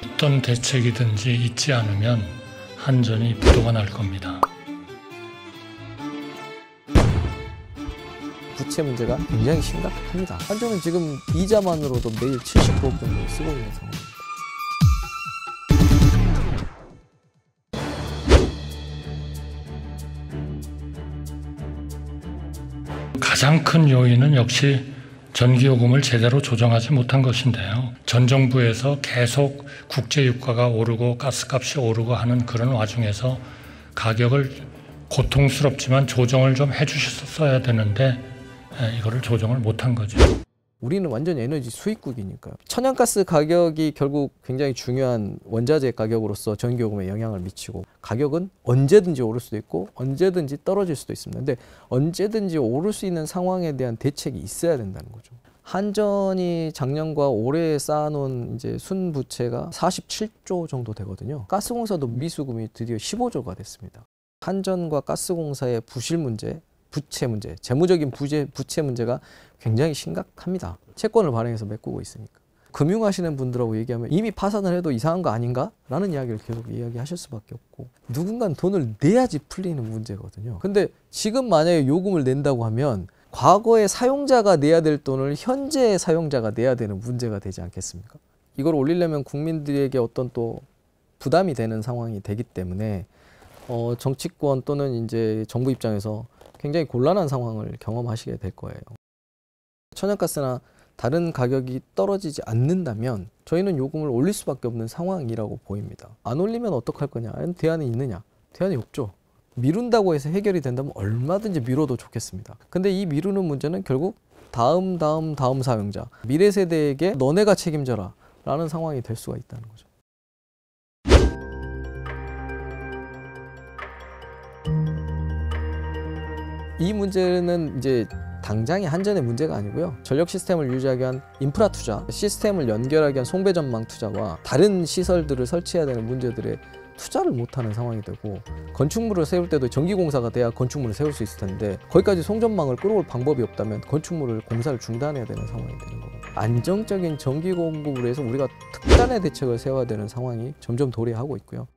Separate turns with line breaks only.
어떤 대책이든지 있지 않으면 한전이 부도가 날 겁니다.
부채 문제가 굉장히 심각합니다. 한전은 지금 이자만으로도 매일 79억 정도 쓰고 있는 상황입니다.
가장 큰 요인은 역시 전기요금을 제대로 조정하지 못한 것인데요. 전 정부에서 계속 국제유가가 오르고 가스값이 오르고 하는 그런 와중에서 가격을 고통스럽지만 조정을 좀 해주셨어야 되는데 이거를 조정을 못한 거죠.
우리는 완전 에너지 수입국이니까요. 천연가스 가격이 결국 굉장히 중요한 원자재 가격으로서 전기요금에 영향을 미치고, 가격은 언제든지 오를 수도 있고 언제든지 떨어질 수도 있습니다. 근데 언제든지 오를 수 있는 상황에 대한 대책이 있어야 된다는 거죠. 한전이 작년과 올해 쌓아놓은 이제 순부채가 47조 정도 되거든요. 가스공사도 미수금이 드디어 15조가 됐습니다. 한전과 가스공사의 부실 문제, 부채 문제, 재무적인 부채 문제가 굉장히 심각합니다. 채권을 발행해서 메꾸고 있으니까. 금융하시는 분들하고 얘기하면 이미 파산을 해도 이상한 거 아닌가? 라는 이야기를 계속 이야기하실 수밖에 없고, 누군가는 돈을 내야지 풀리는 문제거든요. 근데 지금 만약에 요금을 낸다고 하면 과거의 사용자가 내야 될 돈을 현재의 사용자가 내야 되는 문제가 되지 않겠습니까? 이걸 올리려면 국민들에게 어떤 또 부담이 되는 상황이 되기 때문에 정치권 또는 이제 정부 입장에서 굉장히 곤란한 상황을 경험하시게 될 거예요. 천연가스나 다른 가격이 떨어지지 않는다면 저희는 요금을 올릴 수밖에 없는 상황이라고 보입니다. 안 올리면 어떡할 거냐? 대안이 있느냐? 대안이 없죠. 미룬다고 해서 해결이 된다면 얼마든지 미뤄도 좋겠습니다. 근데 이 미루는 문제는 결국 다음 사용자, 미래 세대에게 너네가 책임져라 라는 상황이 될 수가 있다는 거죠. 이 문제는 이제 당장의 한전의 문제가 아니고요. 전력 시스템을 유지하기 위한 인프라 투자, 시스템을 연결하기 위한 송배전망 투자와 다른 시설들을 설치해야 되는 문제들에 투자를 못하는 상황이 되고, 건축물을 세울 때도 전기공사가 돼야 건축물을 세울 수 있을 텐데 거기까지 송전망을 끌어올 방법이 없다면 건축물을 공사를 중단해야 되는 상황이 되는 겁니다. 안정적인 전기 공급을 위해서 우리가 특단의 대책을 세워야 되는 상황이 점점 도래하고 있고요.